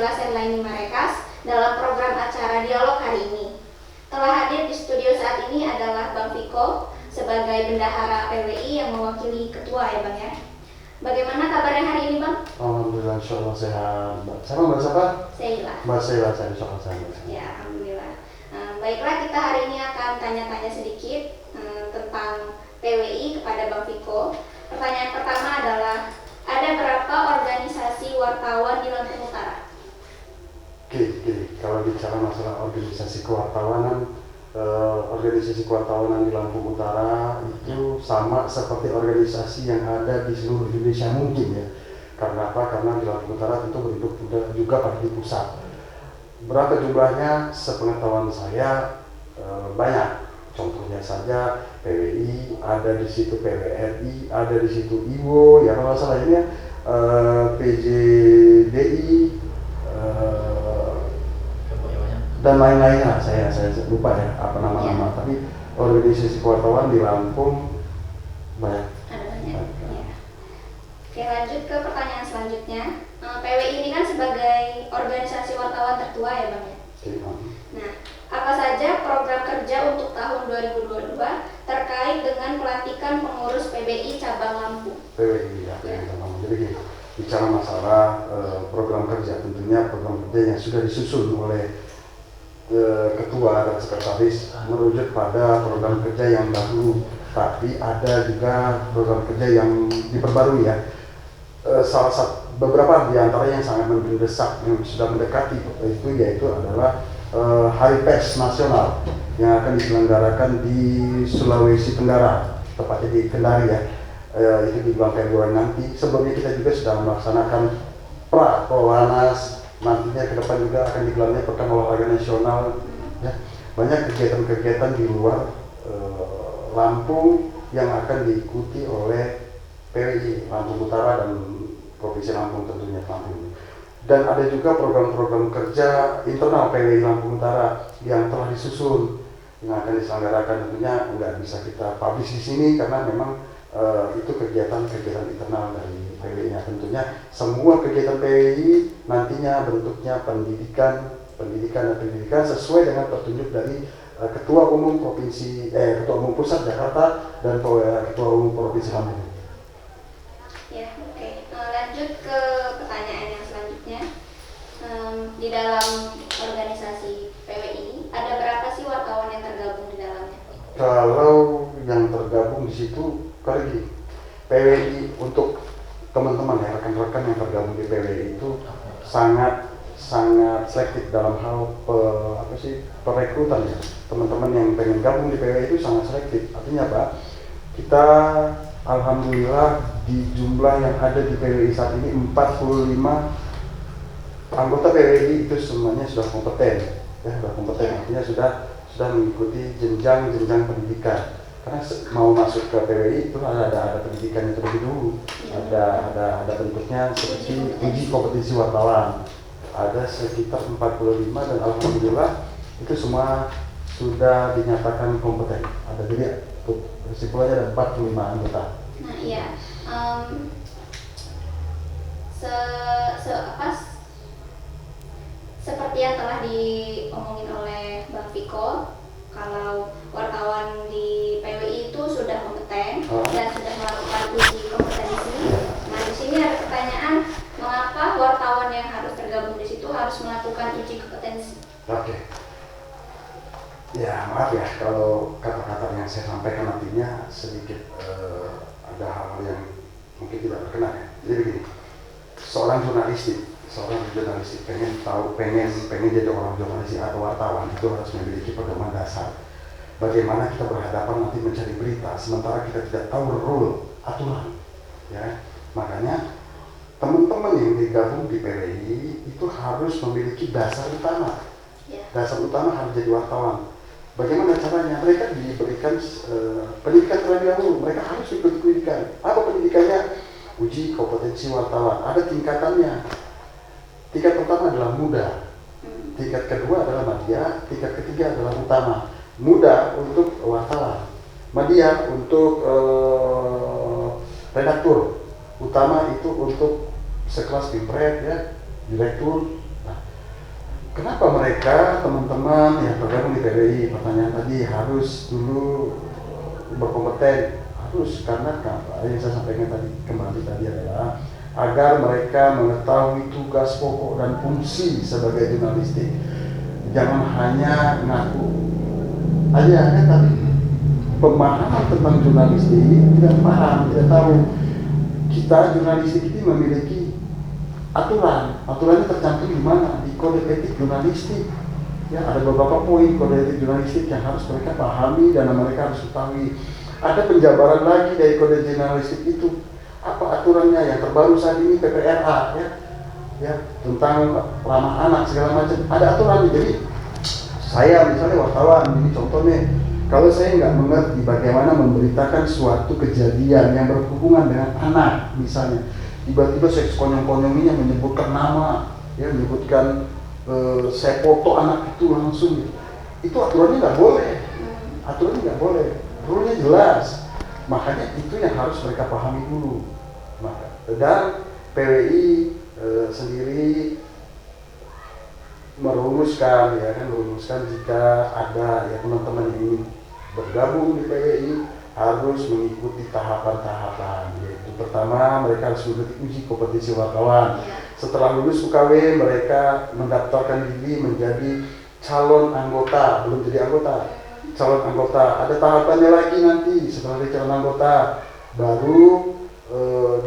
Nabila Serlaini Marekas dalam program acara Dialog hari ini. Telah hadir di studio saat ini adalah Bang Viko sebagai bendahara PWI yang mewakili ketua ya Bang ya. Bagaimana kabarnya hari ini Bang? Alhamdulillah, insyaallah sehat. Sama Mbak siapa? Sheila. Mbak Sheila, saya sehat. Ya, alhamdulillah. Baiklah, kita hari ini akan tanya-tanya sedikit tentang PWI kepada Bang Viko. Pertanyaan pertama adalah, ada berapa organisasi wartawan di Lampung Utara? Oke, kalau bicara masalah organisasi kewartawanan, di Lampung Utara itu sama seperti organisasi yang ada di seluruh Indonesia mungkin ya. Karena apa? Karena di Lampung Utara tentu berhidup juga pada di pusat. Berapa jumlahnya? Sepengetahuan saya banyak. Contohnya saja PWI, ada di situ PWRI, ada di situ IWO, ya kalau salah ini ya, PJDI, dan lain-lainnya. Saya lupa ya apa nama-nama, tapi organisasi wartawan di Lampung banyak. Ada banyak. Ya. Oke, lanjut ke pertanyaan selanjutnya. PWI ini kan sebagai organisasi wartawan tertua ya Bang ya. Nah, apa saja program kerja untuk tahun 2022 terkait dengan pelantikan pengurus PBI cabang Lampung? PWI ya, Jadi gini, bicara masalah program kerja, tentunya program kerja yang sudah disusun oleh ketua dan sekretaris merujuk pada program kerja yang dahulu, tapi ada juga program kerja yang diperbarui ya. Salah satu beberapa di antara yang sangat mendesak yang sudah mendekati itu yaitu adalah Hari Pers Nasional yang akan diselenggarakan di Sulawesi Tenggara, tepatnya di Kendari ya. Itu di bulan Februari nanti. Sebelumnya kita juga sudah melaksanakan Praprowanas. Nantinya ke depan juga akan digelarnya Pekan Olahraga Nasional ya. Banyak kegiatan-kegiatan di luar Lampung yang akan diikuti oleh PWI Lampung Utara dan Provinsi Lampung tentunya Lampung. Dan ada juga program-program kerja internal PWI Lampung Utara yang telah disusun yang akan diselenggarakan. Tentunya nggak bisa kita publish di sini karena memang itu kegiatan-kegiatan internal dari PWI-nya. Tentunya semua kegiatan PWI nantinya bentuknya pendidikan sesuai dengan petunjuk dari Ketua Umum Pusat Jakarta dan Ketua Umum Provinsi Lampung. Ya, oke. Lanjut ke pertanyaan yang selanjutnya. Di dalam organisasi PWI ada berapa sih wartawan yang tergabung di dalamnya? Kalau yang tergabung di situ kali PWI untuk teman-teman ya, rekan-rekan yang tergabung di PWI itu sangat selektif dalam hal perekrutan ya. Teman-teman yang pengen gabung di PWI itu sangat selektif. Artinya apa? Kita alhamdulillah di jumlah yang ada di PWI saat ini 45 anggota PWI itu semuanya sudah kompeten ya, artinya sudah mengikuti jenjang pendidikan. Karena mau masuk ke PWI itu ada pendidikan yang terlebih dulu, ada bentuknya seperti uji kompetensi wartawan. Ada sekitar 45 dan alhamdulillah itu semua sudah dinyatakan kompeten. Jadi kesimpulannya ada 45 anggota. Nah iya, seperti yang telah diomongin oleh Bang Viko, kalau wartawan di PWI itu sudah kompeten dan sudah melakukan uji kompetensi. Nah di sini ada pertanyaan, mengapa wartawan yang harus tergabung di situ harus melakukan uji kompetensi? Oke. Ya maaf ya kalau kata-kata yang saya sampaikan nantinya sedikit ada hal-hal yang mungkin tidak berkenan ya. Jadi begini, seorang jurnalistik pengen jadi orang jurnalistik atau wartawan itu harus memiliki pedoman dasar. Bagaimana kita berhadapan nanti mencari berita sementara kita tidak tahu rule aturan ya. Makanya teman-teman yang digabung di PWI itu harus memiliki dasar utama. Dasar utama harus jadi wartawan. Bagaimana caranya? Mereka diberikan pendidikan terlebih dahulu. Mereka harus ikut pendidikan. Apa pendidikannya? Uji kompetensi wartawan. Ada tingkatannya. Tingkat pertama adalah muda. Tingkat kedua adalah media. Tingkat ketiga adalah utama. Muda untuk wartawan. Media untuk redaktur. Utama itu untuk sekelas pimpret ya, direktur. Nah, kenapa mereka teman-teman yang tergabung di PWI, pertanyaan tadi harus dulu berkompeten, harus karena apa yang saya sampaikan tadi kembali tadi adalah agar mereka mengetahui tugas pokok dan fungsi sebagai jurnalistik. Jangan hanya ngaku aja kan, tapi pemahaman tentang jurnalistik tidak paham, tidak tahu. Kita jurnalistik ini memiliki aturannya tercantum di mana? Di kode etik jurnalistik. Ya, ada beberapa poin kode etik jurnalistik yang harus mereka pahami dan mereka harus ketahui. Ada penjabaran lagi dari kode jurnalistik itu. Apa aturannya yang terbaru saat ini PPRA ya tentang ramah anak segala macam. Ada aturannya. Jadi saya misalnya wartawan, ini contohnya, kalau saya nggak mengerti bagaimana memberitakan suatu kejadian yang berhubungan dengan anak misalnya, tiba-tiba saya sekonyong-konyonginya menyebutkan nama, ya menyebutkan saya foto anak itu langsung, itu aturannya nggak boleh, rule-nya jelas, makanya itu yang harus mereka pahami dulu. Dan PWI sendiri merumuskan jika ada ya teman-teman yang ingin bergabung di PWI harus mengikuti tahapan-tahapan, yaitu pertama mereka harus mengikuti uji kompetensi wartawan. Setelah lulus UKW mereka mendaftarkan diri menjadi calon anggota, belum jadi anggota, calon anggota. Ada tahapannya lagi nanti setelah jadi calon anggota baru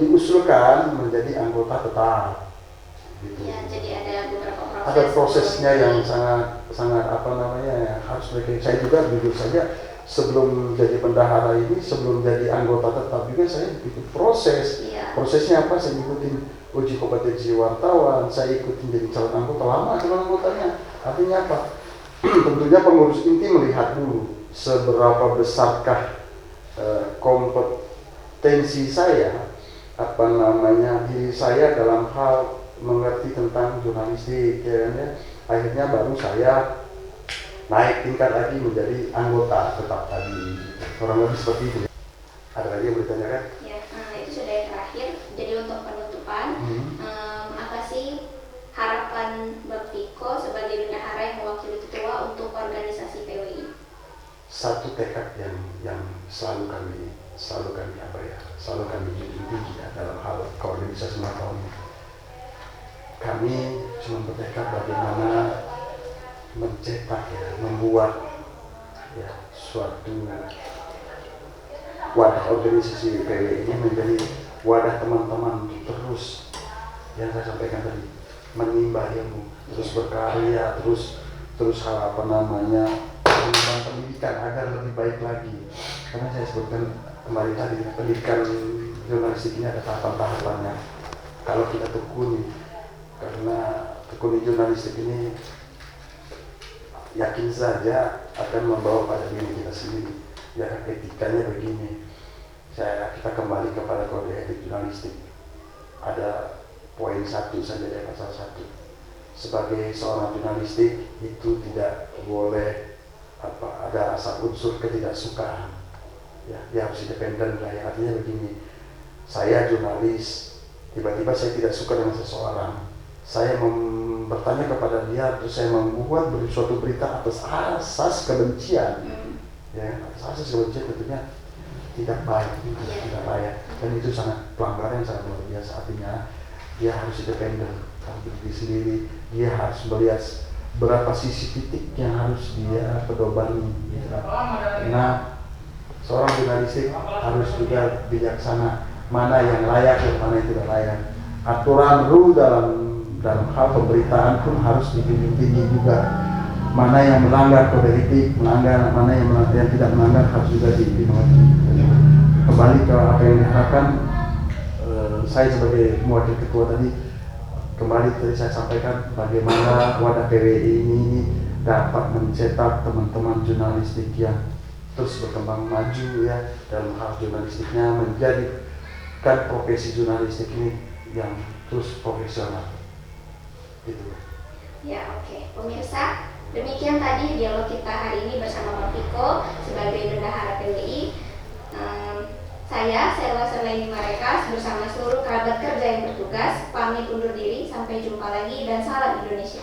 diusulkan menjadi anggota tetap. Gitu. Ya, jadi ada beberapa proses. Ada prosesnya yang sangat harus mereka. Saya juga jujur saja sebelum jadi bendahara ini, sebelum jadi anggota tetap juga saya ikut proses. Iya. Prosesnya apa? Saya ikutin uji kompetensi wartawan, saya ikutin jadi calon anggota, lama calon anggotanya. Artinya apa? Tentunya pengurus inti melihat dulu seberapa besarkah kompetensi saya, diri saya dalam hal mengerti tentang jurnalistik, ya kan ya. Akhirnya baru saya naik tingkat lagi menjadi anggota tetap tadi. Kurang lebih seperti itu. Ada lagi yang bertanyakan? Ya, itu sudah yang terakhir. Jadi untuk penutupan, apa sih harapan Bang Viko sebagai bendahara yang mewakili ketua untuk organisasi PWI? Satu tekad yang selalu kami junjung tinggi ya, dalam hal keorganisasi tahun ini. Kami cuma bertekad bagaimana mencetak membuat suatu wadah organisasi PWI ini menjadi wadah teman-teman terus yang saya sampaikan tadi, menimba ilmu, terus berkarya, terus pendidikan agar lebih baik lagi. Karena saya sebutkan kembali tadi, pendidikan jurnalistik ini ada tahapan-tahapannya. Kalau kita tekuni, karena tekuni jurnalistik ini yakin saja akan membawa pada diri kita sendiri. Ya, etikanya begini. Kita kembali kepada kode etik jurnalistik. Ada poin 1 saja dari pasal 1. Sebagai seorang jurnalistik itu tidak boleh ada unsur ketidaksukaan. Ya, dia harus independen lah. Ya, artinya begini. Saya jurnalis, tiba-tiba saya tidak suka dengan seseorang. Saya bertanya kepada dia, terus saya membuat suatu berita atas asas kebencian. Ya, atas asas kebencian tentunya tidak baik, tidak layak, dan itu sangat pelanggaran yang sangat luar biasa. Artinya dia harus independen, harus berdiri sendiri, dia harus melihat berapa sisi titik yang harus dia pedobani. Nah, seorang jurnalistik harus juga bijaksana, mana yang layak dan mana yang tidak layak. Aturan rule dalam hal pemberitaan pun harus dijunjung tinggi juga. Mana yang melanggar kode etik, mana yang tidak melanggar harus juga diingatkan. Kembali ke apa yang diharapkan, saya sebagai mewakili ketua tadi, kembali tadi saya sampaikan bagaimana wadah PWI ini dapat mencetak teman-teman jurnalistik yang terus berkembang maju ya dalam hal jurnalistiknya, menjadikan profesi jurnalistik ini yang terus profesional. Gitu. Ya, oke. Pemirsa, demikian tadi dialog kita hari ini bersama Bang Viko sebagai bendahara PWI. Saya Selwa Serlaini Marekas bersama seluruh kerabat kerja yang bertugas pamit undur diri. Sampai jumpa lagi dan salam Indonesia.